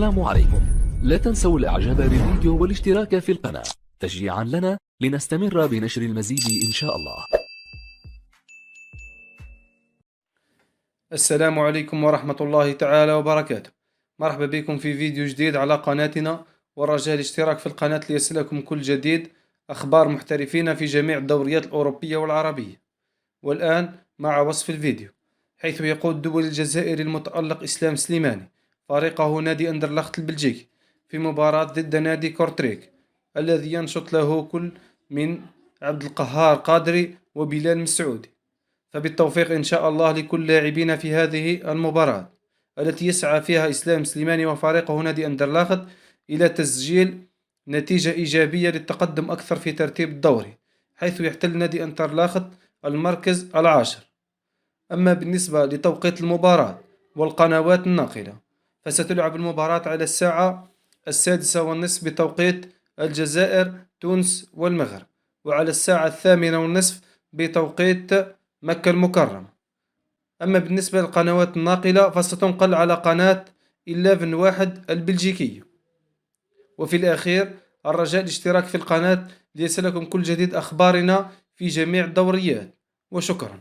السلام عليكم. لا تنسوا الاعجاب بالفيديو والاشتراك في القناة تشجيعا لنا لنستمر بنشر المزيد ان شاء الله. السلام عليكم ورحمة الله تعالى وبركاته. مرحبا بكم في فيديو جديد على قناتنا، ورجاء الاشتراك في القناة ليصلكم كل جديد، أخبار محترفين في جميع الدوريات الأوروبية والعربية. والآن مع وصف الفيديو، حيث يقود الدولي الجزائري المتألق إسلام سليماني فريقه نادي أندرلخت البلجيكي في مباراة ضد نادي كورتريك، الذي ينشط له كل من عبد القهار قادري وبلال مسعودي. فبالتوفيق إن شاء الله لكل لاعبين في هذه المباراة، التي يسعى فيها إسلام سليماني وفريقه نادي أندرلخت إلى تسجيل نتيجة إيجابية للتقدم أكثر في ترتيب الدوري، حيث يحتل نادي أندرلخت المركز العاشر. أما بالنسبة لتوقيت المباراة والقنوات الناقلة، فستلعب المباراة على الساعة 6:30 بتوقيت الجزائر، تونس والمغرب، وعلى الساعة 8:30 بتوقيت مكة المكرمة. أما بالنسبة للقنوات الناقلة فستنقل على قناة 11 واحد البلجيكية. وفي الأخير الرجاء الاشتراك في القناة ليصلكم كل جديد أخبارنا في جميع الدوريات، وشكرا.